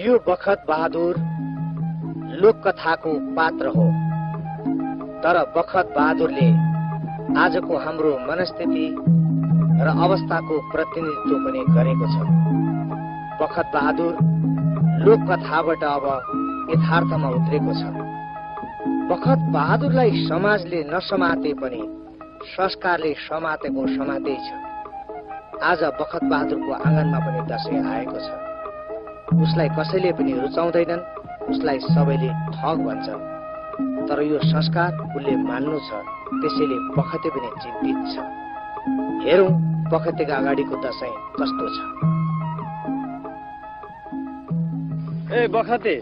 यो बखत बहादुर लोककथाको पात्र हो, तर बखत बहादुरले आजको हाम्रो मनस्थिति र अवस्थाको प्रतिनिधित्व पनि गरेको छ। बखत बहादुर लोककथाबाट अब यथार्थमा उत्रेको छ। बखत बहादुरलाई समाजले नसमाते पनि संस्कारले समातेको समातेै छ। आज बखत बहादुरको आँगनमा पनि दशैं आएको छ। उसलाई कसैले पनि रुचाउँदैनन्, उसलाई सबैले ठग भन्छन्, तर यो संस्कार उसले मान्नु छ, त्यसैले बखते पनि चिन्तित छ। हेरौं बखतेका अगाडिको दशैं कस्तो छ। ए बखते,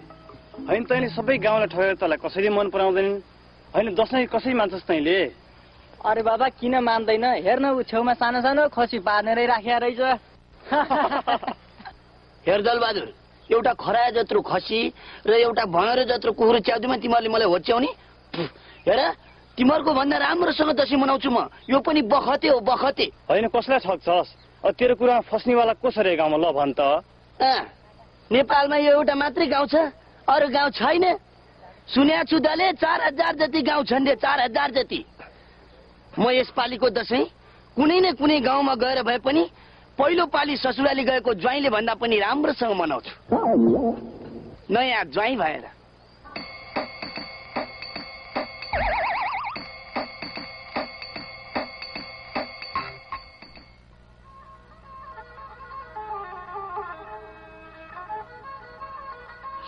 हैन तैँले सबै गाउँलाई ठगेर तँलाई कसैले मन पराउँदैनन्। हैन दशैं कसै मान्छस् तैँले? अरे बाबा किन मान्दैन? हेर्न उ छेउमा सानो सानो खसी पार्नेरै राखेर रहेछ। हेर दलबहादुर, एउटा खरायो जत्रो खसी र एउटा भँगेरो जत्रो कुखुरो च्याउदिमा तिमीहरूले मलाई होच्याउने? हेर तिमीहरूको भन्दा राम्रोसँग दशैं मनाउँछु म। यो पनि बखते हो, बखते। हैन कसलाई ठग्छस्? तेरो कुरामा फस्नेवाला कसरी रे गाउँमा? ल भन् त। नेपालमा यो एउटा मात्रै गाउँ छ, अरू गाउँ छैन। सुन्या छु दले 4000 जति गाउँ छन् रे, 4000 जति। म यसपालिको दशैं कुनै न कुनै गाउँमा गएर भए पनि पहिलो पाली ससुराली गएको ज्वाइँले भन्दा पनि राम्रोसँग मनाउँछु, नयाँ ज्वाइँ भएर।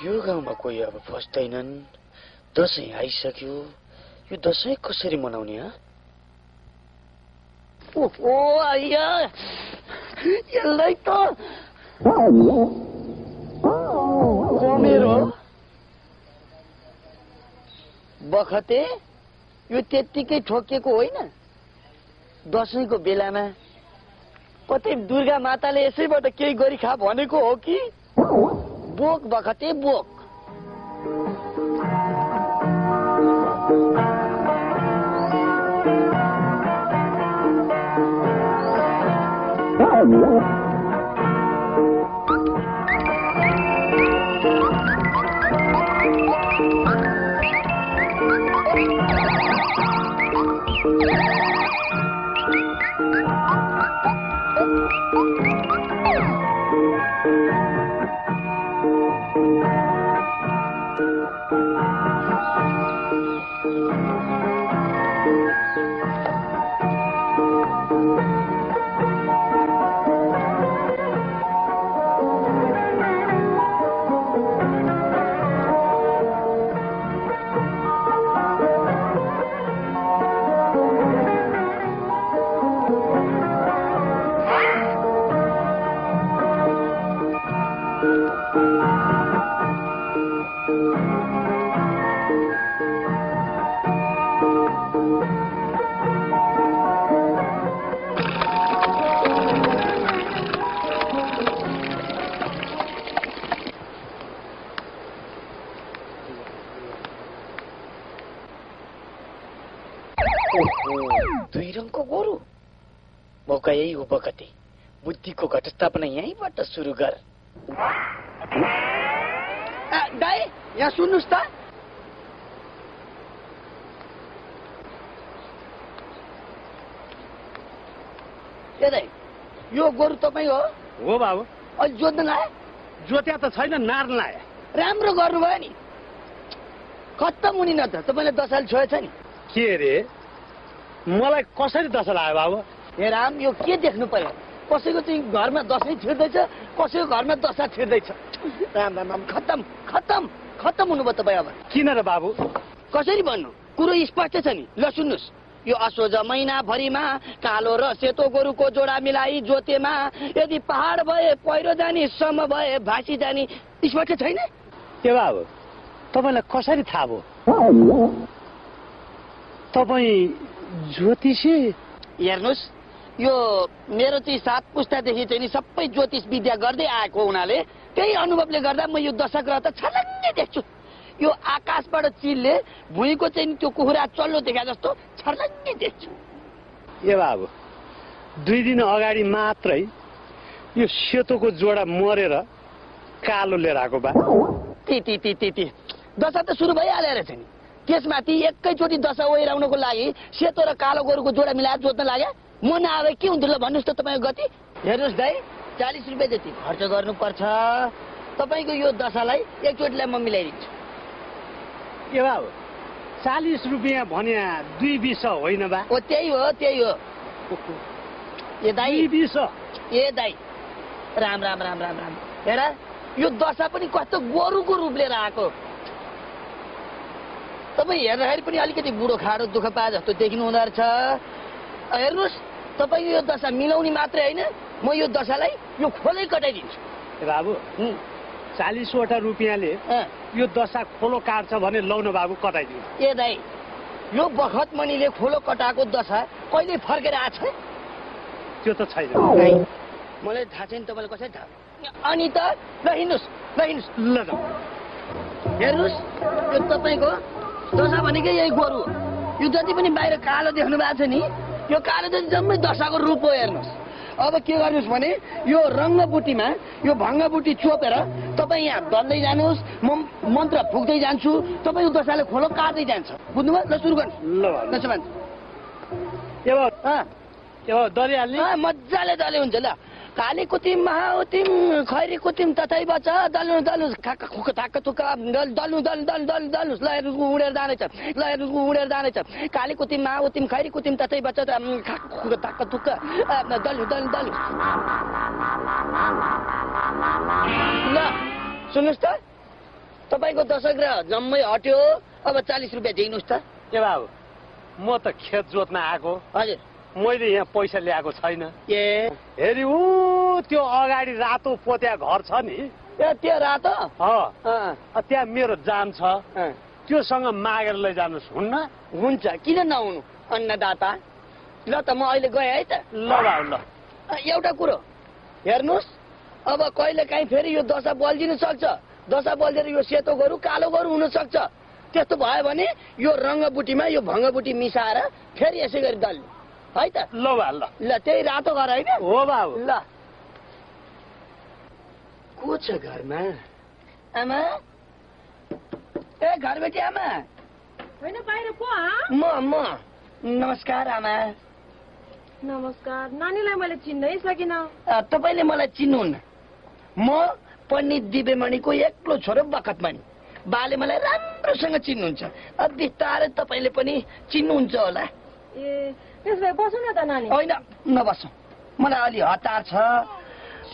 यो गाउँमा कोही अब फस्दैनन्। दशैं आइसक्यो, यो दशैं कसरी मनाउने? ओहो आइया, यसलाई त मेरो बखते यो त्यत्तिकै ठोकिएको होइन। दशैंको बेलामा कतै दुर्गा माताले यसैबाट केही गरिखा भनेको हो कि? बोक बखते बोक। दुई रङको गोरु मौका यही हो बखते। बुद्धिको घटस्थापना यहीँबाट सुरु गर। दाइ यहाँ सुन्नुहोस् त। ए दाइ यो गोरु तपाईँ हो? हो बाबु। अहिले जोत्न लाए? जोत्या त छैन, नार्न लाए। राम्रो गर्नुभयो नि। खत्तम हुने न त तपाईँले 10 साल छोएछ नि। के रे मलाई कसरी दशा लाग्यो बाबु? हे राम, यो के देख्नु पर्यो? कसैको चाहिँ घरमा दशैं छिर्दैछ, कसैको घरमा दशा छिर्दैछ। राम राम राम, खत्तम खत्तम खत्तम हुनुभयो तपाईँ। अब किन र बाबु? कसरी भन्नु? कुरो स्पष्ट छ नि। ल सुन्नुहोस्, यो असोज महिनाभरिमा कालो र सेतो गोरुको जोडा मिलाई जोतेमा यदि पहाड भए पहिरो जाने, सम भए भासी जाने। स्पष्ट छैन? के बाबु तपाईँलाई कसरी थाहा भयो? तपाईँ ज्योतिषी? हेर्नुहोस्, यो मेरो चाहिँ 7 पुस्तादेखि चाहिँ नि सबै ज्योतिष विद्या गर्दै आएको हुनाले त्यही अनुभवले गर्दा म यो दशग्रह त छलङ्गै देख्छु। यो आकाशबाट चिलले भुइँको चाहिँ त्यो कुखुरा चल्लो देखा जस्तो छलङ्गै देख्छु। ए बाबु 2 दिन अगाडि मात्रै यो सेतोको जोडा मरेर कालो लिएर आएको बा। ती दशा त सुरु भइहाल्यो रहेछ नि। त्यसमाथि एकैचोटि दशा ओइराउनको लागि सेतो र कालो गोरुको जोडा मिलाएर जोत्न लाग्यो। म नआए के हुन्थ्यो ल भन्नुहोस् त तपाईँको गति। हेर्नुहोस् दाइ 40 रुपियाँ जति खर्च गर्नुपर्छ। तपाईँको यो दशालाई एकचोटिलाई म मिलाइदिन्छु। के बाबु 40 रुपियाँ भन्या 220 होइन बा? ओ त्यही हो त्यही हो। ए दाइ 220 ए दाइ राम राम राम राम राम। हेर यो दशा पनि कस्तो गोरुको रूप लिएर आएको। तपाईँ हेर्दाखेरि पनि अलिकति बुढो खाडो दुःख पाए जस्तो देखिनु हुँदो रहेछ। हेर्नुहोस् तपाईँको यो दशा मिलाउने मात्रै होइन, म यो दशालाई यो खोलै कटाइदिन्छु। बाबु 40वटा रुपियाँले यो दशा खोलो काट्छ भने लौ न बाबु कटाइदिन्छु। ए दाइ यो बखत मनीले खोलो कटाएको दशा कहिले फर्केर आछ? त्यो त छैन। मलाई थाहा छैन, तपाईँलाई कसरी थाहा? अनि त ल हिँड्नुहोस् ल जाऊ। हेर्नुहोस् यो तपाईँको दशा भनेकै यही गोरु हो। यो जति पनि बाहिर कालो देख्नु भएको छ नि, यो कालो जति जम्मै दशाको रूप हो। हेर्नुहोस् अब के गर्नुहोस् भने यो रङ्गबुटीमा यो भङ्गबुटी चोपेर तपाईँ यहाँ दल्दै जानुहोस्, म मन्त्र फुक्दै जान्छु, तपाईँको दशाले खोलो काट्दै जान्छ। बुझ्नुभयो? ल सुरु गर्नु। दलिहाल्ने मजाले दले हुन्छ। ल काली कुतिम महाउतिम खैरी कुतिम तथै बच दल्नु थाक्क थुक्क दल्नु दल्नुहोस्। ल हेर्नु उडेर जानेछ, ल हेर्नु उडेर जानेछ। काली कुतिम महाउतिम खैरी कुतिम तथै बच थाक्क थुक्क दल्नु। ल सुन्नुहोस् त तपाईँको दशग्रह जम्मै हट्यो। अब 40 रुपियाँ दिनुहोस् त। के बाबु म त खेत जोत्न आएको। हजुर मैले यहाँ पैसा ल्याएको छैन। ए हेरी ऊ त्यो अगाडि रातो पोत्या घर छ नि, त्यो रातो त्यहाँ मेरो जान छ, त्योसँग मागेर लैजानुहोस् हुन्न? हुन्छ, किन नहुनु अन्नदाता। ल त म अहिले गएँ है त। ल बाबु ल। एउटा कुरो हेर्नुहोस्, अब कहिले काहीँ फेरि यो दशा बल्झिन सक्छ। दशा बल्झेर यो सेतो गोरु कालो गोरु हुन सक्छ। त्यस्तो भयो भने यो रङ्गबुटीमा यो भङ्गबुटी मिसाएर फेरि यसै गरी दल्नु है त। ल बा ल। ल त्यही रातो घर होइन? हो बाबु। ल को छ घरमा? आमा ए घरबेटी आमा होइन बाहिर को? म नमस्कार आमा। नमस्कार। नानीलाई मैले चिन्नै सकिन। तपाईँले मलाई चिन्नुहुन्न। म पण्डित दिव्यमणिको एक्लो छोरो बखतमणि। बाले मलाई राम्रोसँग चिन्नुहुन्छ। अब बिस्तारै तपाईँले पनि चिन्नुहुन्छ होला। ए त्यसो भए बसौँ न त नानी। होइन नबसौँ, मलाई अलि हतार छ।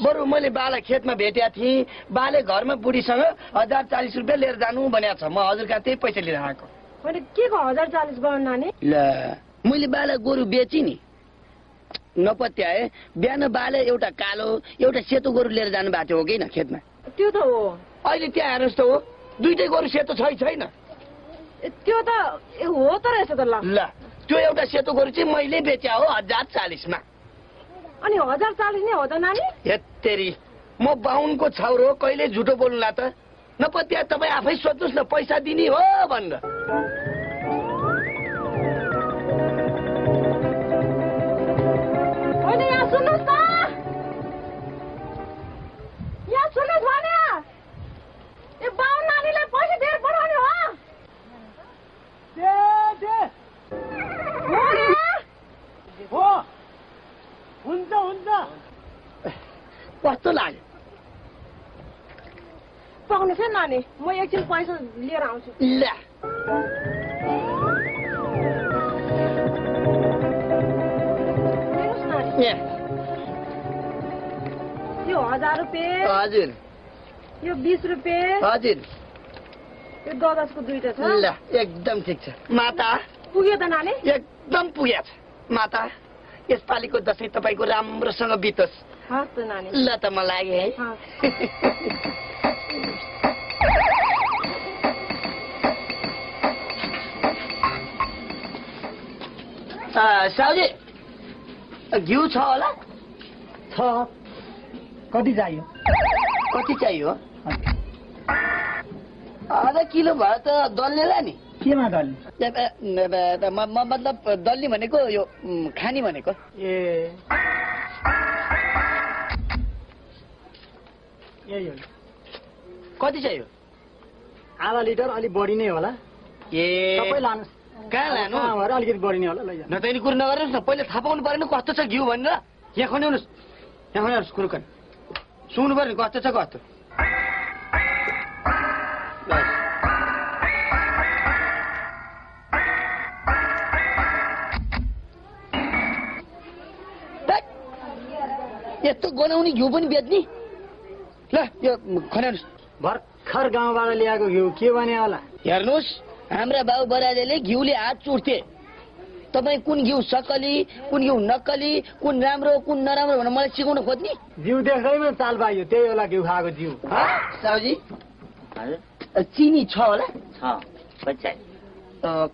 बरु मैले बालाई खेतमा भेटेका थिएँ। बाले घरमा बुढीसँग 1040 रुपियाँ लिएर जानु भनेको छ। म हजुरका त्यही पैसा लिएर आएको। होइन के को 1040 गर्नु नानी? ल मैले बाला गोरु बेची नि, नपत्याए। बिहान बाले एउटा कालो एउटा सेतो गोरु लिएर जानु भएको थियो हो कि न खेतमा? त्यो त हो। अहिले त्यहाँ हेर्नुहोस् त हो, दुइटै गोरु सेतो छैन। त्यो त हो त रहेछ त। ल त्यो एउटा सेतो गोरु चाहिँ मैले बेच्या हो 1040 मा। अनि 1040 नै हो त नानी? हेत्तेरी म बाहुनको छाउरो, कहिले झुटो बोल्नुला त? नपत्या तपाईँ आफै सोध्नुहोस् न, पैसा दिने हो भनेर। होइन यहाँ सुन्नुहोस् त, यहाँ सुन्नुहोस् भने ए बाउ नानीलाई पैसा दिएर पठाउने हो। हो हुन्छ हुन्छ। कस्तो लाग्यो? पाउनुहोस् है नानी, म एकछिन पैसा लिएर आउँछु। ल हेर्नुहोस् नानी, यो 1000 रुपियाँ, हजुर यो 20 रुपियाँ, हजुर। यो 10 को दुईटा छ। ल एकदम ठिक छ माता। पुग्यो त नानी? एकदम पुगेको छ माता। यसपालिको दशैं तपाईँको राम्रोसँग बितोस्। हस् त नानी। ल त म लागेँ है। साउजी घिउ छ होला? छ। कति चाहियो? कति चाहियो? आधा किलो भयो त दल्नेला नि। केमा दल्ने? मतलब दल्ने भनेको यो खाने भनेको। ए यही हो। कति चाहियो? आधा लिटर अलिक बढी नै होला। सबै लानुहोस्। कहाँ लानु? अलिकति बढी नै होला लैजा। न त यिनी कुरो नगर्नुहोस् न, पहिले थाहा पाउनु परेन कस्तो छ घिउ भनेर। यहाँ खन्याउनुहोस्, यहाँ खन्याउनुहोस् कुरो कन सुन्नु पर्यो कस्तो छ कस्तो। यस्तो गनाउने घिउ पनि बेच्ने? ल यो खन्याउनुहोस्। भर्खर गाउँबाट ल्याएको घिउ के भने होला? हेर्नुहोस्, हाम्रा बाबु बराजले घिउले हात चुट्थे। तपाईँ कुन घिउ सकली, कुन घिउ नक्कली, कुन राम्रो कुन नराम्रो भनेर मलाई सिकाउन खोज्ने? जिउ देख्दैमा चाल पाइयो, त्यही होला घिउ खाएको जिउ। साउजी चिनी छ होला?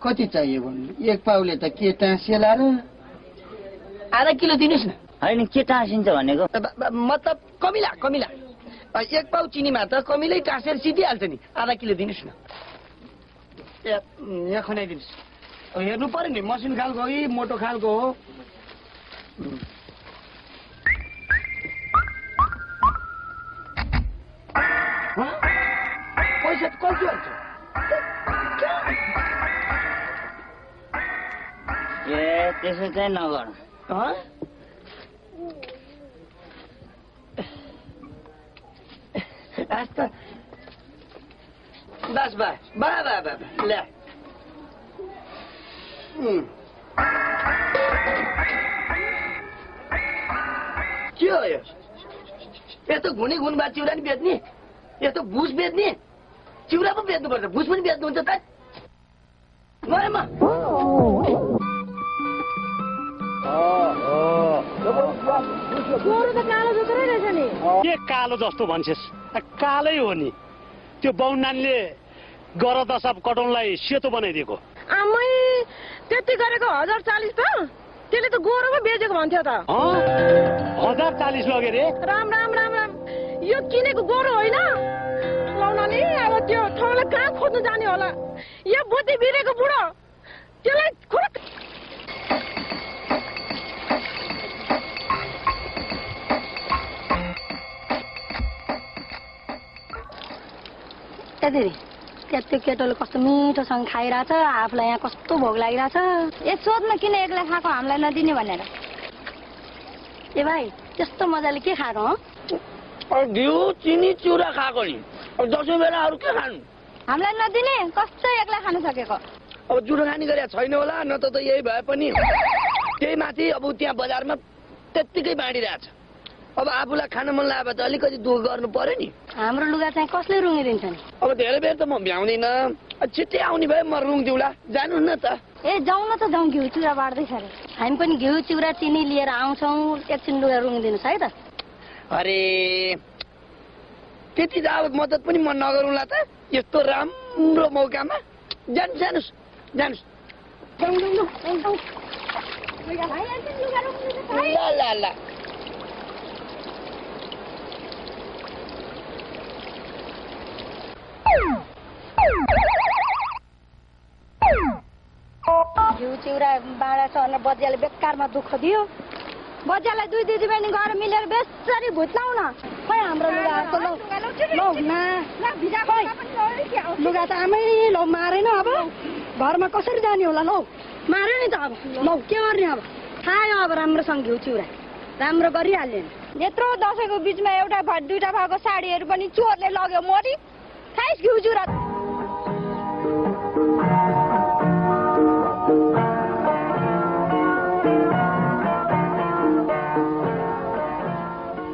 कति चाहियो भन्नु? एक पाउले त के टाँसिएला र? आधा किलो दिनुहोस् न। होइन के टाँसिन्छ भनेको? मतलब कमिला कमिला। एक पाउ चिनीमा त कमिलै टाँसेर सिधिहाल्छ नि। आधा किलो दिनुहोस् न। यहाँ खनाइदिनुहोस्। हेर्नु पर्यो नि मसिन खालको हो कि मोटो खालको हो। पैसा त कति हुन्छ? ए त्यसो चाहिँ नगर। बस बा बा बा बा ल्या। के हो यो? यस्तो घुने घुनबा चिउरा नि बेच्ने? यस्तो भुस बेच्ने? चिउरा पो बेच्नुपर्छ, भुस पनि बेच्नुहुन्छ त? गरे म गोरु त कालो जत्रै रहेछ नि। के कालो जस्तो भन्छेस्? कालै हो नि। त्यो बाहुनानीले गरदशा कटाउनलाई सेतो बनाइदिएको। आमै त्यति गरेको 1040 त त्यसले त गोरु पो बेचेको भन्थ्यो त। 1040 लगे रे। राम राम राम राम, यो किनेको गोरु होइन लाउनाले। अब त्यो ठाउँलाई कहाँ खोज्नु जाने होला? यो बुद्धि बिरेको बुढो त्यसलाई खुरक। दिदी त्यो केटोले कस्तो मिठोसँग खाइरहेछ, आफूलाई यहाँ कस्तो भोग लागिरहेछ। ए सोध्न किन एक्लै खाएको हामीलाई नदिने भनेर? ए भाइ त्यस्तो मजाले के खाएको हो? घिउ चिनी चिउरा खाएको नि। अब दसैँ बेला अरू के खानु? हामीलाई नदिने? कस्तो एक्लै खानु सकेको? अब जुठो खाने गरे छैन होला, न त यही भए पनि त्यही माथि अब त्यहाँ बजारमा त्यत्तिकै बाँडिरहेछ। अब आफूलाई खान मन लाग्यो त अलिकति दुःख गर्नु पर्यो नि। हाम्रो लुगा चाहिँ कसले रुँगिदिन्छ नि? अब धेरै बेर त म भ्याउँदिन, छिट्टै आउने भए म रुङदिउँला। जानु न त। ए जाउँ न त जाउँ, घिउ चिउरा बाँड्दैछ अरे। हामी पनि घिउ चिउरा चिनी लिएर आउँछौँ, एकछिन लुगा रुँगिदिनुहोस् है त। अरे त्यति त अब मद्दत पनि म नगरौँला त यस्तो राम्रो मौकामा। जानुहोस् जानुहोस्। ल ल ल। घिउ चिउरा बाँडेछ भनेर बजियाले बेकारमा दुःख दियो। बजियालाई दुई दिदी बहिनी गएर मिलेर बेसरी भुत्लाउ न। खै हाम्रो लुगा लुगा त आमै लौ मारेन। अब घरमा कसरी जाने होला? लौ मार्यो नि त। अब लौ के गर्ने? अब खायो अब राम्रोसँग घिउ चिउरा राम्रो गरिहाल्यो नि। यत्रो दसैँको बिचमा एउटा दुईटा भएको साडीहरू पनि चोरले लग्यो मोरी। खाइस् घिउ चिउरा।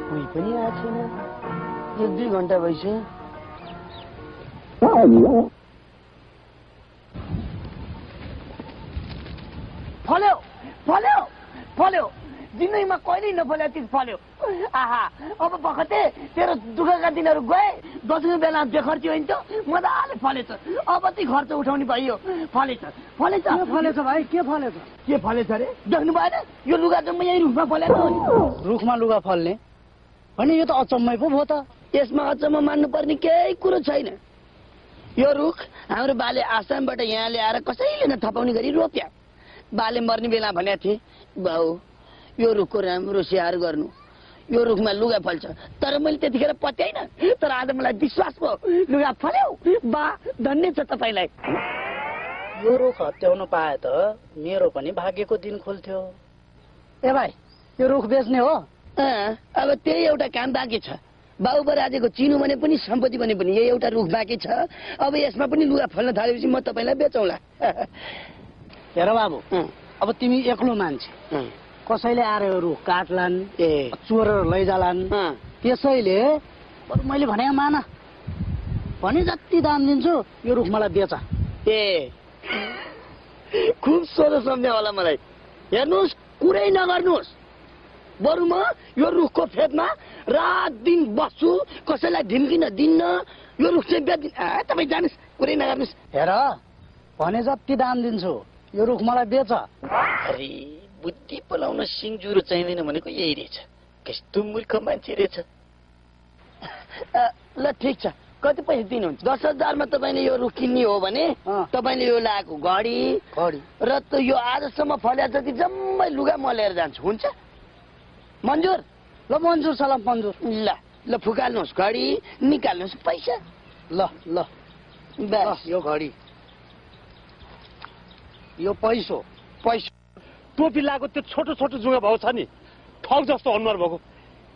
कोही पनि आएको छैन, 1-2 घन्टा भइसक्यो। फल्यो फल्यो फल्यो, जिन्दगीमा कहिल्यै नफल्या चिज फल्यो। आहा अब बखते तेरो दुःखका दिनहरू गए। दसैँको बेला बेखर्ची होइन त मजाले फलेछ। अब ती खर्च उठाउने भइयो। फलेछ फलेछ फलेछ भाइ, के फलेछ? के फलेछ अरे? देख्नु भएन? यो लुगा जम्मै यही रुखमा फलेको हो नि। रुखमा लुगा फल्ने होइन? यो त अचम्मै पो भयो त। यसमा अचम्म मान्नुपर्ने केही कुरो छैन। यो रुख हाम्रो बाले आसामबाट यहाँ ल्याएर कसैले नथपाउने गरी रोप्या। बाले मर्ने बेला भनेको थिए, बाउ यो रुखको राम्रो स्याहार गर्नु, यो रुखमा लुगा फल्छ, तर मैले त्यतिखेर पत्याइन। तर आज मलाई विश्वास भयो लुगा फल्यो। बा धन्य छ तपाईँलाई। यो रुख हत्याउन पाए त मेरो पनि भाग्यको दिन खुल्थ्यो। ए भाइ यो रुख बेच्ने हो? अब त्यही एउटा काम बाँकी छ। बाबु बराजेको चिनो भने पनि सम्पत्ति भने पनि यही एउटा रुख बाँकी छ। अब यसमा पनि लुगा फल्न थालेपछि म तपाईँलाई बेचौँला। हेर बाबु, अब तिमी एक्लो मान्छे, कसैले आएर यो रुख काट्लान्, चोरेर लैजालान्। त्यसैले बरु मैले भने मान, भने जति दाम दिन्छु यो रुख मलाई बेच। खुब सोझो सम्झ्या होला मलाई। हेर्नुहोस्, कुरै नगर्नुहोस्, बरु म यो रुखको फेदमा रात दिन बस्छु, कसैलाई धिम्की नदिन्न। यो रुख चाहिँ बेच्दिन। तपाईँ जानुहोस्, कुरै नगर्नुहोस्। हेर भने जति दाम दिन्छु यो रुख मलाई बेच। अरे बुद्धि बोलाउन सिङजुरो चाहिँदैन भनेको यही रहेछ। कस्तो मूर्ख मान्छे रहेछ। ल ठिक छ, कति पैसा दिनुहुन्छ? 10,000 मा तपाईँले यो रुख किन्ने हो भने तपाईँले यो लगाएको घडी र त यो आजसम्म फल्या जति जम्मै लुगा म लिएर जान्छु। हुन्छ? मन्जुर? ल मन्जुर छ, ल मन्जुर। ल फुकाल्नुहोस् घडी, निकाल्नुहोस् पैसा। ल ल यो घडी, यो पैसो। टोपी लगाएको त्यो छोटो छोटो जुगा भाउ छ नि, ठग जस्तो अनुहार भएको,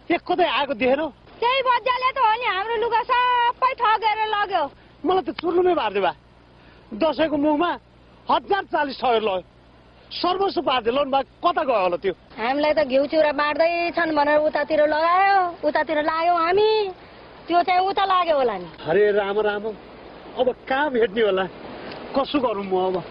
एक कतै आएको देखेन? त्यही बज्जाले त हो नि, हाम्रो लुगा सबै ठगेर लग्यो। मलाई त चुर्लुमै पारिदियो बा। दसैँको मुखमा 1040 ठगेर लग्यो। सर्वस्व पारिदियो। लोन बा कता गयो होला त्यो? हामीलाई त घिउ चिउरा बाँड्दैछन् भनेर उतातिर लगायो, उतातिर लाग्यो हामी। त्यो चाहिँ उता लाग्यो होला नि। अरे राम राम, अब कहाँ भेट्ने होला? कसो गरौँ म अब?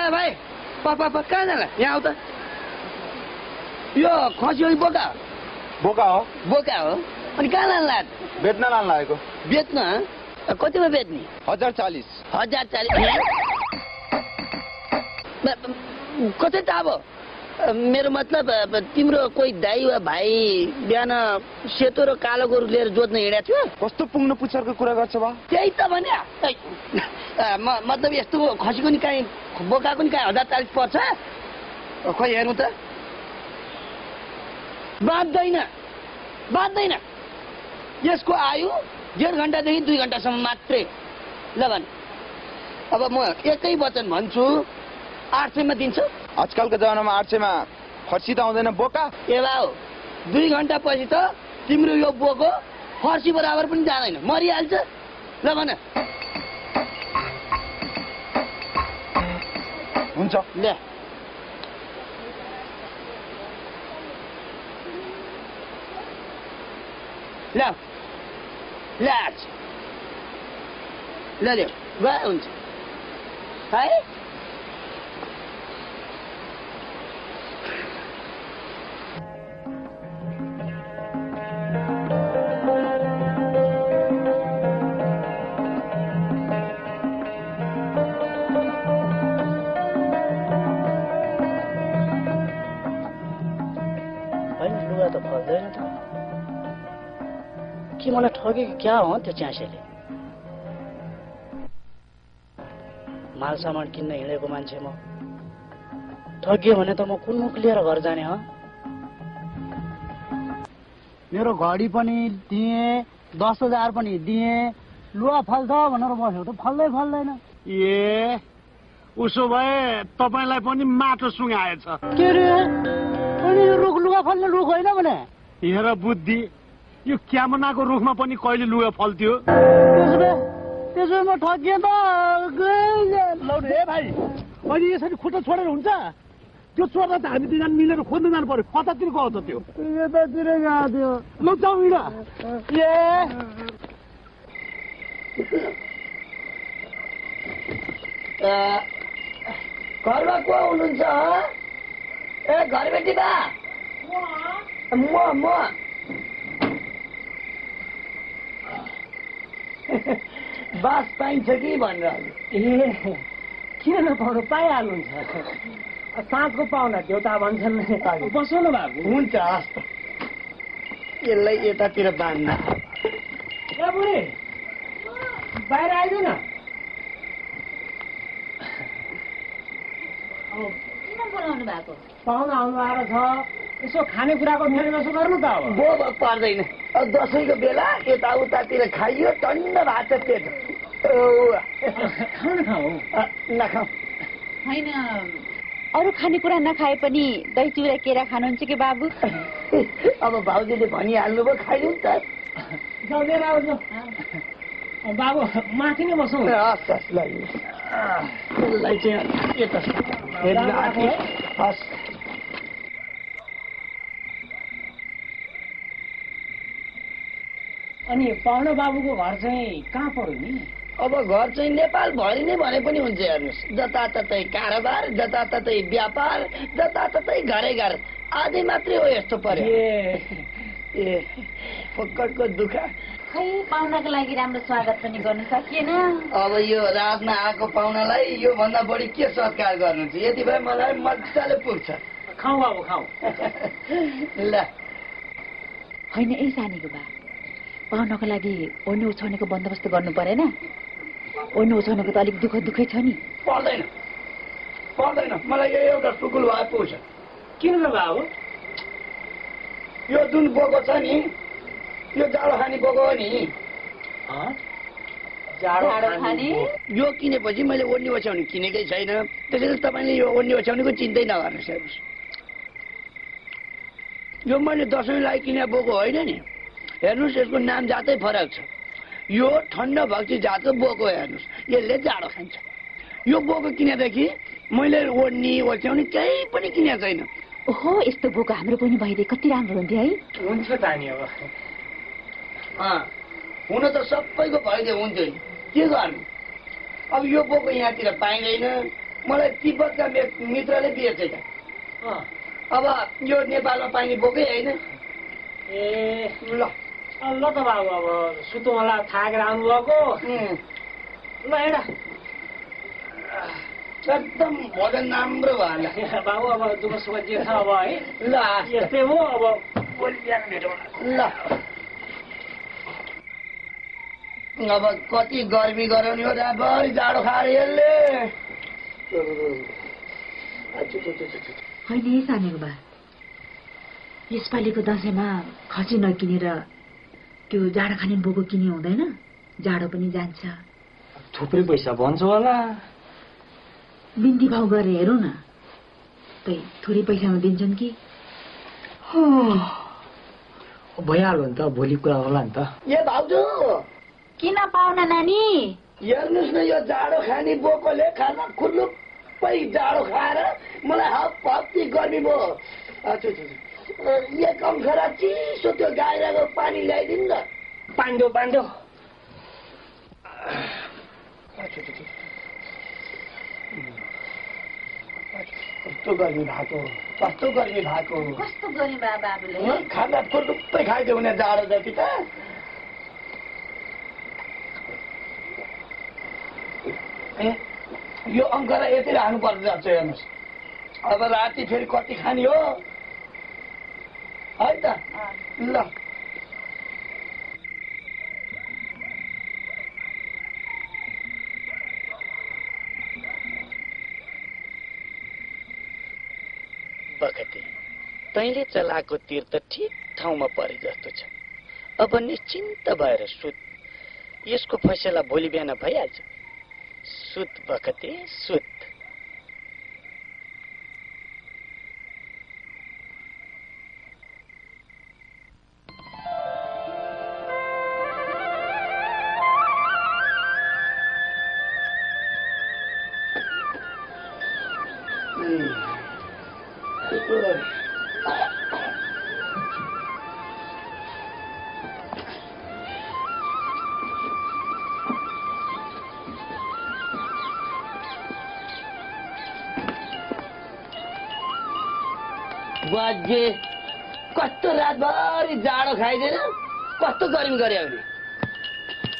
भाइ कहाँ जान? यहाँ आउ त। यो खसी हो बोका? बोका हो। बोका हो? अनि कहाँ लानु लाग्यो? बेच्न लानु लागेको। बेच्न? कतिमा बेच्ने? 1040। 1040? कतै त अब मेरो मतलब तिम्रो कोही दाई वा भाइ बिहान सेतो र कालो गोरु लिएर जोत्न हिँडेको थियो? कस्तो पुग्नु पुच्छरको कुरा गर्छ बा? त्यही त भने मतलब यस्तो खसीको नि काहीँ बोकाको नि काहीँ 1040 पर्छ? खोइ हेर्नु त। बाँच्दैन। यसको आयु 1.5 घन्टादेखि 2 घन्टासम्म मात्रै। ल भन्, अब म एकै वचन भन्छु, 800 मा दिन्छु? आजकलको जमानामा 800 मा फर्सी त आउँदैन बोका। ए बाउ, 2 घन्टा पछि त तिम्रो यो बोको फर्सी बराबर पनि जाँदैन, मरिहाल्छ। ल भन। हुन्छ। ल ल गयो हुन्छ है। लुगा त फल्दैन त, के मलाई ठगेको क्या हो त्यो च्यासेले? माल सामान किन्न हिँडेको मान्छे म, ठगियो भने त म कुन मुख लिएर घर जाने हो? मेरो घडी पनि दिएँ, 10,000 पनि दिएँ, लुगा फल्छ भनेर बस्यो त फल्दैन। ए उसो भए तपाईँलाई पनि माटो सुँगाएछ। के रे? अनि यो रुख लुगा फल्ने रुख होइन भने? हेर बुद्धि, यो क्यामनाको रुखमा पनि कहिले लुगा फल्थ्यो? त्यसो भए म ठगिएँ त। ए भाइ, अहिले यसरी खुट्टा छोडेर हुन्छ? त्यो चोर्दा त हामी 2 जना मिलेर खोज्न जानु पर्यो। कतातिर गयो त त्यो? यतातिर गएको थियो। ल जाउँ हिँड। घरमा को हुनुहुन्छ? ए घरबेटी बा? म बास पाइन्छ कि भनेर। ए किन नपाउनु? पाइहाल्नुहुन्छ। साँझको पाउला देउता भन्छन्। बसो न बाबु। हुन्छ हस् त। यसलाई यतातिर बाँध्न। ए बुढी, बाहिर आइदिनु न। किन बोलाउनु भएको? पाहुना आउनु आएर छ, यसो खानेकुराको मेलमेसो गर्नु त। अब बो पर्दैन, अब दसैँको बेला यताउतातिर खाइयो, टन्न भात पेट। नखाऊ होइन, अरू खानेकुरा नखाए पनि दही चिउरा केरा खानुहुन्छ कि बाबु? अब भाउजूले भनिहाल्नुभयो, खाइदिउँ त। लिएर आउँछ बाबु, माथि नै बसौँ। यसलाई चाहिँ यता हस्। अनि पाहुना बाबुको घर चाहिँ कहाँ पर्यो नि? अब घर चाहिँ नेपालभरि नै भने पनि हुन्छ। हेर्नुहोस्, जताततै कारोबार, जताततै व्यापार, जताततै घरै घर, आधी मात्रै हो यस्तो पर्यो। ए फक्कटको दुःख। खै पाहुनाको लागि राम्रो स्वागत पनि गर्नु सकिएन। अब यो रातमा आएको पाहुनालाई यो भन्दा बढी के सत्कार गर्नुहुन्छ? यति भए मलाई मजाले पुग्छ। खाऊ बाबु खाऊ। ल होइन, यही सानीको बा, पाहुनाको लागि ओड्ने उछाउनेको बन्दोबस्त गर्नु परेन? ओड्ने उछाउनेको त अलिक दुःखै छ नि। पर्दैन पर्दैन, मलाई यो एउटा सुकुल भए पुग्छ। किन ल बाबु? यो जुन बोको छ नि, यो जाडो खाने बोको हो नि। जाडो खाने? यो किनेपछि मैले ओड्ने ओछ्याउने किनेकै छैन, त्यसैले तपाईँले यो ओड्ने ओछ्याउनेको चिन्तै नगर्नुहोस्। हेर्नुहोस्, यो मैले दसैँलाई किने बोको होइन नि। हेर्नुहोस्, यसको नाम जातै फरक छ। यो ठन्डा भक्ति जातको बोको। हेर्नुहोस्, यसले जाडो खान्छ। यो बोको किनेदेखि मैले ओड्ने ओछ्याउने केही पनि किनेको छैन। ओहो, यस्तो बोको हाम्रो पनि भइदिए कति राम्रो हुन्थ्यो है। हुन्छ त नि। अब हुन त सबैको भइदियो हुन्थ्यो नि, के गर्नु? अब यो बोको यहाँतिर पाइँदैन। मलाई तिब्बतका मित्रले बेचेका। अब यो नेपालमा पाइने बोकै होइन। ए ल ल त बाबु, अब सुतु मलाई थाकेर आउनुभएको। ल हेर एकदम भोजन राम्रो भयो। बाबु अब दुःख सुख जे छ अब है। ल यस्तै हो, अब भोलि बिहान भेटौँ। ल अब कति गर्मी गराउने हो, रातभरि जाडो खाएर यसले। होइन, यही सानीको बा, यसपालिको दसैँमा खसी नकिनेर त्यो जाडो खाने बोको किने हुँदैन? जाडो पनि जान्छ। थुप्रै पैसा भन्छ होला। बिन्ती भाउ गरेर हेरौँ न, थोरै पैसामा दिन्छन् कि? भइहाल्यो नि त, भोलि कुरा होला नि त। ए भाउजू, किन पाहुना नानी? हेर्नुहोस् न, यो जाडो खाने बोकोले खाना खुल्लुप्पै जाडो खाएर मलाई हप्पी गर्मी भयो। एक अंशरा चिसो त्यो गाईको पानी ल्याइदिनु न। पाण्डो पाण्डो। कस्तो गर्मी भएको, कस्तो गर्मी भएको। कस्तो गर्मी भयो बाबुले? खाना खुल्लुप्पै खाइदियो भने जाडो जति त। यो अंकरा यति राख्नु पर्छ। हेर्नुहोस्, अब राति फेरि कति खाने हो है त। ल बखती, तैँले चलाएको तीर त ठिक ठाउँमा परे जस्तो छ। अब निश्चिन्त भएर सुत, यसको फैसला भोलि बिहान भइहाल्छ। सुत बखती, सुत। बाजे, कस्तो रातभरि जाडो खाइदिएन, कस्तो गर्मी गरे भने।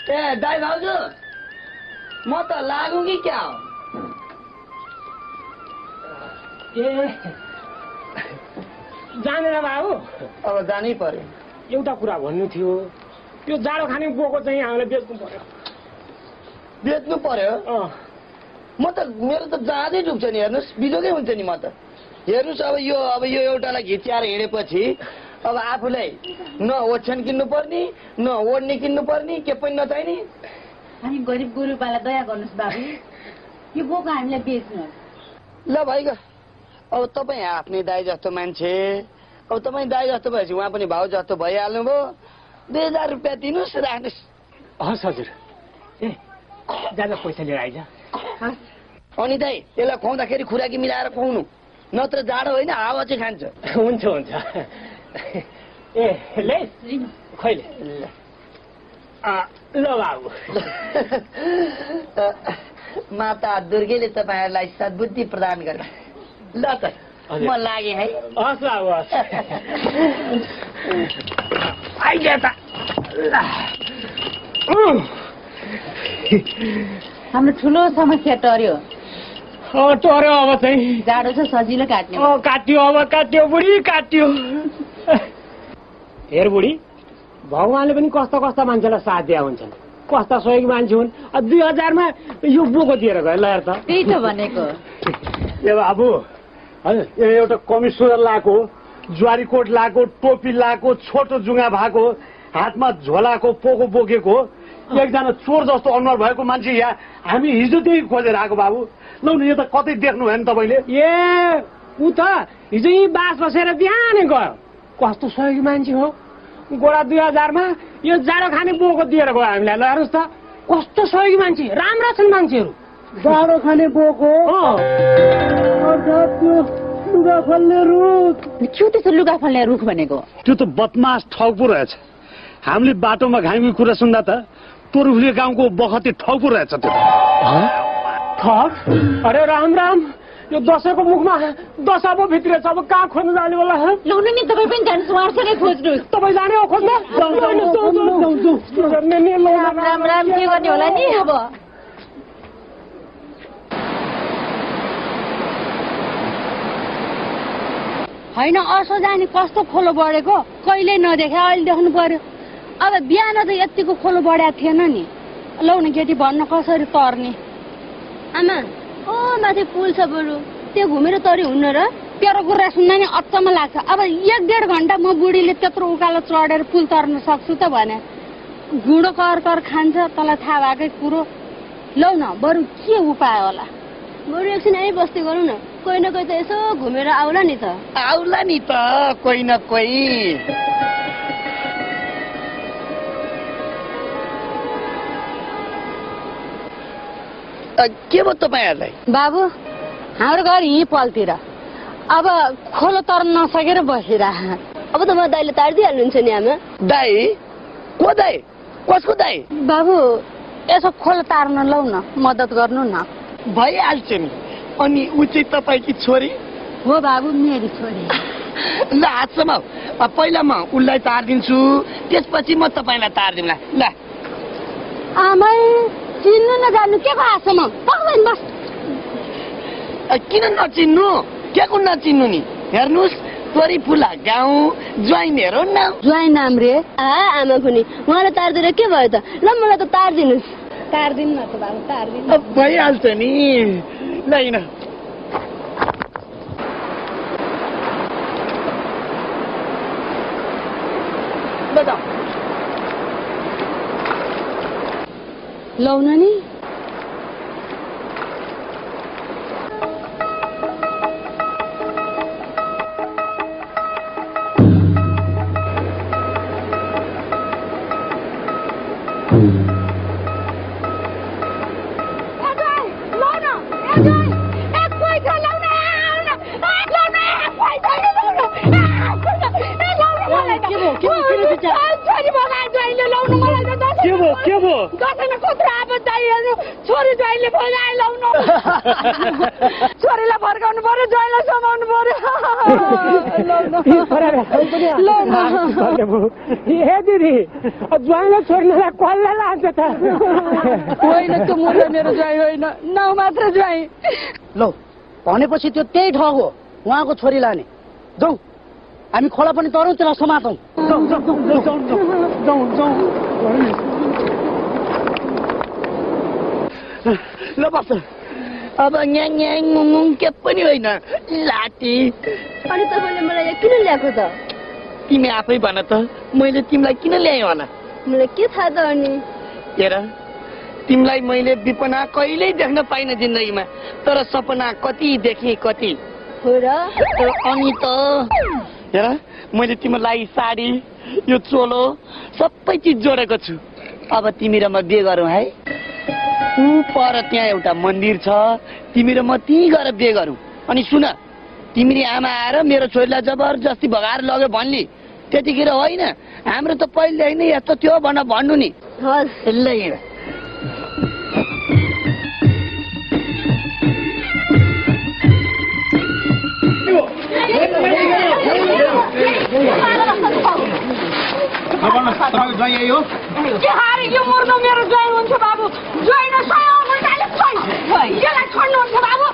ए दाइ भाउजू, म त लागु कि क्या हो? ए जानेर बाबु, अब जानै पर्यो। एउटा कुरा भन्नु थियो, त्यो जाडो खाने बोको चाहिँ हामीलाई बेच्नु पर्यो। बेच्नु पर्यो म त मेरो त जाँदै डुब्छ नि हेर्नुहोस् बिजोकै हुन्छ नि म त हेर्नुहोस् अब यो एउटालाई घिच्याएर हिँडेपछि अब आफूलाई न ओछ्यान किन्नु पर्ने न ओढ्ने किन्नु पर्ने के पनि नचाहिने हामी गरिब गुरुबालाई दया गर्नुहोस् बाबु यो बोको हामीलाई बेच्नु ल भाइको अब तपाईँ आफ्नै दाइ जस्तो मान्छे अब तपाईँ दाइ जस्तो भएपछि उहाँ पनि भाउ जस्तो भइहाल्नु भयो 2000 रुपियाँ दिनुहोस् राख्नुहोस् हस् हजुर ए जाँदा पैसा लिएर आइज अनि दाइ त्यसलाई खुवाउँदाखेरि खुराकी मिलाएर खुवाउनु नत्र जाडो होइन हावा चाहिँ खान्छ हुन्छ हुन्छ ए ले खैले ल बाबु माता दुर्गेले तपाईँहरूलाई सद्बुद्धि प्रदान गरे ल त म लागेँ है हस् बाबु हस् आइज त हाम्रो ठुलो समस्या टर्यो टर्यो अब चाहिँ जाडो छ सजिलो काट्ने काट्यो अब काट्यो बुढी काट्यो हेर बुढी भगवानले पनि कस्ता कस्ता मान्छेलाई साथ दिया हुन्छन् कस्ता सहयोगी मान्छे हुन् 2000 यो बोको दिएर गयो ल हेर त त्यही त भनेको ए बाबु हजुर एउटा कमिसनर लाएको ज्वारी कोट लाएको टोपी लाएको छोटो जुङ्गा भएको हातमा झोलाको पोको बोकेको एकजना चोर जस्तो अनुहार भएको मान्छे यहाँ हामी हिजोदेखि खोजेर आएको बाबु लौ न यो त कतै देख्नु भएन तपाईँले ए ऊ त हिजो यहीँ बास बसेर बिहानै गयो कस्तो सहयोगी मान्छे हो गोडा 2000 यो जाडो खाने बोको दिएर गयो हामीलाई ल हेर्नुहोस् त कस्तो सहयोगी मान्छे राम्रा छन् मान्छेहरू जाडो खाने बोको लुगा फल्ने रुख के त्यसो लुगा फल्ने रुख भनेको त्यो त बदमास ठग पो रहेछ हामीले बाटोमा घाइमी कुरा सुन्दा त तोरुफुले गाउँको बखती ठग पो रहेछ त्यो ठग अरे राम राम यो दसैँको मुखमा दशा पो भित्रेछ अब कहाँ खोज्नु जाने होला लाउनु नि तपाईँ पनि जानुहोस् उहाँसँगै खोज्नुहोस् तपाईँ जाने हो खोज्न राम राम के गर्ने होला नि अब होइन असो जाने कस्तो खोलो बढेको कहिले नदेखे अहिले देख्नु पर्यो अब बिहान त यतिको खोलो बढाएको थिएन नि लौ न केटी भन्न कसरी तर्ने आमा ओ माथि पुल छ बरु त्यो घुमेर तरी हुन्न र तेरो कुरा सुन्न नि अचम्म लाग्छ अब 1-1.5 घन्टा म बुढीले त्यत्रो उकालो चढेर पुल तर्न सक्छु त भने गुडो कर खान्छ तँलाई थाहा भएकै कुरो लौ न बरु के उपाय होला बरु एकछिन यहीँ बस्दै गरौँ न कोही न कोही त यसो घुमेर आउला नि त कोही न कोही के भयो तपाईँहरूलाई बाबु हाम्रो घर यहीँ पलतिर अब खोलो तर्न नसकेर बसिरह अब त म दाइले तारिदिइहाल्नुहुन्छ नि आमा दाइ को दाइ कसको दाइ बाबु यसो खोलो तार्न लौ न मद्दत गर्नु न भइहाल्छ नि अनि ऊ चाहिँ तपाईँकी छोरी हो बाबु मेरी छोरी ल हातसम्म पहिला म उसलाई तारिदिन्छु त्यसपछि म तपाईँलाई तारिदिउँला ल आमै चिन्नु नजान्नु के को हातसम्म बस किन नचिन्नु के को नचिन्नु नि हेर्नुहोस् छोरी फुला गाउँ ज्वाइन हेरौ न ज्वाइन नाम रे आमा पनि उहाँलाई तारिदिएर के भयो त ल मलाई त तारिदिनुहोस् तारिदिनु न त बाबु तारिदिनु भइहाल्छ नि ल लौ न नि छोरीलाई फर्काउनु पर्यो ज्वाइँलाई समाउनु पर्यो दिदी ज्वाइँलाई छोड्नलाई कसलाई लान्छ त होइन त्यो मुला मेरो ज्वाइँ होइन नौ मात्र ज्वाइँ ल भनेपछि त्यो त्यही ठग हो उहाँको छोरी लाने जाउँ हामी खोला पनि तरौँ त्यसलाई समातौँ ल बस अब न्याङ न्याङ मुङ के पनि होइन लाटी। अनि तपाईँले मलाई यहाँ किन ल्याएको त? तिमी आफै भन त मैले तिमीलाई किन ल्याएँ होला? मलाई के थाहा त अनि? हेर तिमीलाई मैले विपना कहिल्यै देख्न पाइनँ जिन्दगीमा, तर सपना कति देखेँ कति। हो र? अनि त हेर मैले तिमीलाई साडी यो चोलो सबै चिज जोडेको छु। अब तिमी र म बिहे गरौँ है। ऊ पर त्यहाँ एउटा मन्दिर छ, तिमी र म त्यहीँ गएर बिहे गरौँ। अनि सुन तिमीले आमा आएर मेरो छोरीलाई जबरजस्ती भगाएर लग्यो भन्ने त्यतिखेर होइन, हाम्रो त पहिलेदेखि नै यस्तो थियो भनेर भन्नु नि। ल हिँड। यो मुर्दो मेरो ज्वाइँ हुन्छ बाबु। ज्वाइँ छोड्नुहुन्छ बाबु।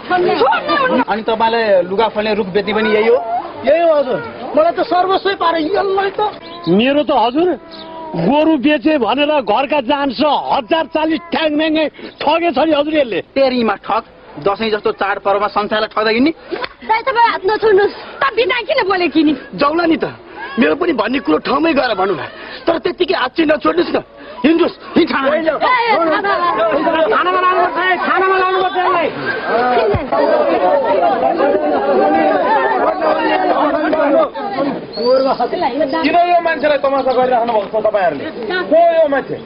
अनि तपाईँलाई लुगा फल्ने रुख बेच्ने पनि यही हो? यही हो हजुर, मलाई त सर्वस्वै पारे यसलाई त। मेरो त हजुर गोरु बेचे भनेर घरका जान्छ 1040 ठ्याङम्याङै ठगेछ नि हजुर। यसले तेरीमा ठग, दसैँ जस्तो चाडपर्वमा संसारलाई ठग्दा किन्ने। दाइ तपाईँ हात नछोड्नुहोस्। त बिना किन बोले किनी? जाउला नि त, मेरो पनि भन्ने कुरो ठाउँमै गएर भनौँ न, तर त्यत्तिकै हात चाहिँ नछोड्नुहोस् न। हिँड्नुहोस् किन यो मान्छेलाई तमासा गरिराख्नु भएको छ तपाईँहरूले? को यो मान्छे?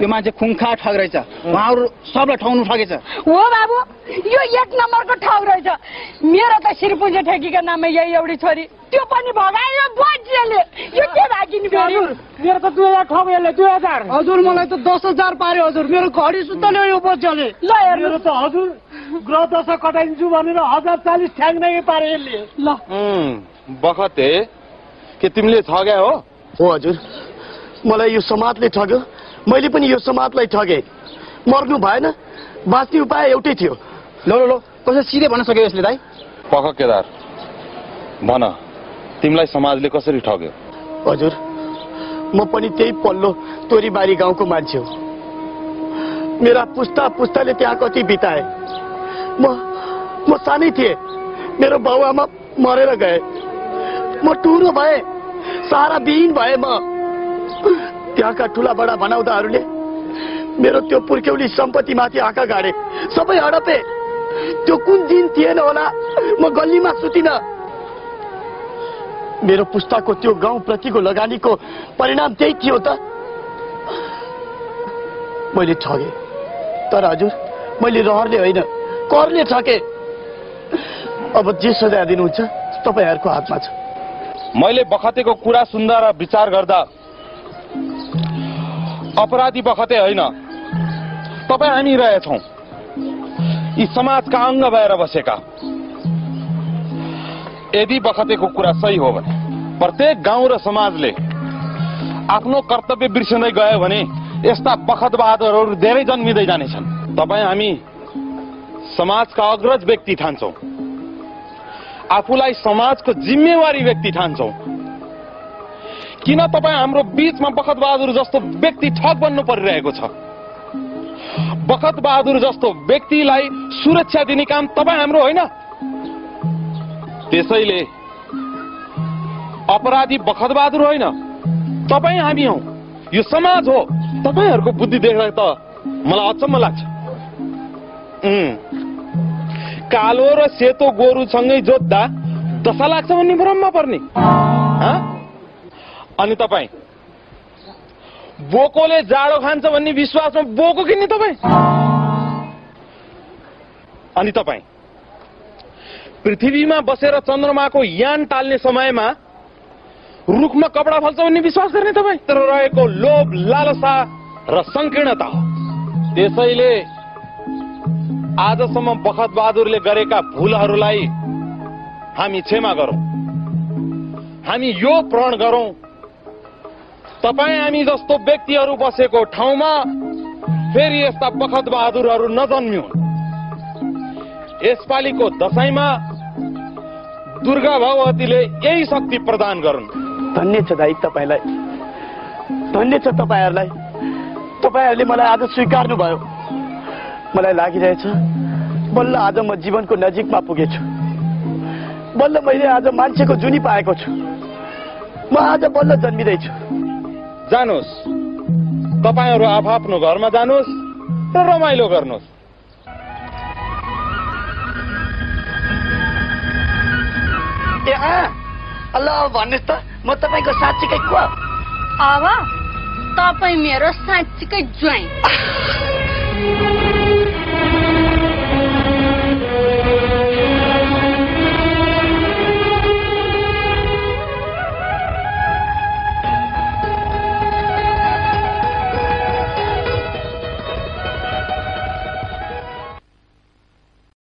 यो मान्छे खुङखा ठग रहेछ, उहाँहरू सबलाई ठग्नु ठगेछ। हो बाबु, यो 1 नम्बरको ठग रहेछ। मेरो त शिरपुञ्जे ठेकीका नाममा यही एउटी छोरी, त्यो पनि भगायो बच्चीले। यो के भागिनी फेरि? मेरो त 2000 ठग यसले 2000। हजुर मलाई त 10,000 पार्यो हजुर, मेरो घडी सुत्ता ल्यायो यो बच्चाले। ल हेर्नु मेरो त हजुर ग्रह दशा कटाइदिन्छु भनेर 1040 ठ्याङम्याङै पारे यसले। ल बखते के तिमीले ठग्या हो? हो हजुर, मलाई यो समाजले ठग्यो, मैले पनि यो समाजलाई ठगेँ। मर्नु भएन, बाँच्ने उपाय एउटै थियो। ल कसै सिधै भन्न सक्यो यसले दाइ? पख केदार भन, तिमीलाई समाजले कसरी ठग्यो? हजुर म पनि त्यही पल्लो तोरीबारी गाउँको मान्छे हो। मेरा पुस्ता पुस्ताले त्यहाँ कति बिताए। म सानै थिएँ, मेरो बाबुआमा मरेर गए। म टुरो भए, सारा विहीन भए। म त्यहाँका ठुला बडा भनाउँदाहरूले मेरो त्यो पुर्ख्यौली सम्पत्तिमाथि आँखा गाडे, सबै हडपे। त्यो कुन दिन थिएन होला म गल्लीमा सुतिन। मेरो पुस्ताको त्यो गाउँप्रतिको लगानीको परिणाम त्यही थियो त। मैले ठगेँ, तर हजुर मैले रहरले होइन करले ठगेँ। अब जे सजाय दिनुहुन्छ तपाईँहरूको हातमा छ। मैले बखतेको कुरा सुन्दा र विचार गर्दा अपराधी बखते होइन, तपाईँ हामी रहेछौँ, यी समाजका अङ्ग भएर बसेका। यदि बखतेको कुरा सही हो भने प्रत्येक गाउँ र समाजले आफ्नो कर्तव्य बिर्सँदै गयो भने यस्ता बखत बहादुरहरू धेरै जन्मिँदै जानेछन्। तपाईँ हामी समाजका अग्रज व्यक्ति ठान्छौँ, आफूलाई समाजको जिम्मेवारी व्यक्ति ठान्छौँ। किन तपाईँ हाम्रो बीचमा बखत बहादुर जस्तो व्यक्ति ठग बन्नु परिरहेको छ? बखत बहादुर जस्तो व्यक्तिलाई सुरक्षा दिने काम तपाईँ हाम्रो होइन। त्यसैले अपराधी बखत बहादुर होइन, तपाईँ हामी हौ, यो समाज हो। तपाईँहरूको बुद्धि देख्दा त मलाई अचम्म लाग्छ। कालो र सेतो गोरुसँगै जोत्दा दशा लाग्छ भन्ने भ्रममा पर्ने। अनि तपाईँ बोकोले जाडो खान्छ भन्ने विश्वासमा बोको किन्ने तपाईँ। अनि तपाईँ पृथ्वीमा बसेर चन्द्रमाको यान टाल्ने समयमा रुखमा कपडा फल्छ भन्ने विश्वास गर्ने तपाईँ। तर रहेको लोभ, लालसा र संकीर्णता हो। त्यसैले आजसम्म बखत बहादुरले गरेका भूलहरूलाई हामी क्षमा गरौँ। हामी यो प्रण गरौँ, तपाईँ हामी जस्तो व्यक्तिहरू बसेको ठाउँमा फेरि यस्ता बखत बहादुरहरू नजन्मिउन्। यसपालिको दशैंमा दुर्गा भगवतीले यही शक्ति प्रदान गरून्। धन्य छ दाइ तपाईँलाई, धन्य छ तपाईँहरूलाई। तपाईँहरूले मलाई आज स्वीकार्नु भयो। मलाई लागिरहेछ बल्ल आज म जीवनको नजिकमा पुगेछु। बल्ल मैले आज मान्छेको जुनी पाएको छु। म आज बल्ल जन्मिँदैछु। जानुहोस्, तपाईहरू आफ्नो घरमा जानुहोस् र रमाइलो गर्नुहोस्। ल भन्नुहोस् त, म तपाईँको साँच्चीकै को? अब तपाईँ मेरो साँच्चीकै ज्वाइँ।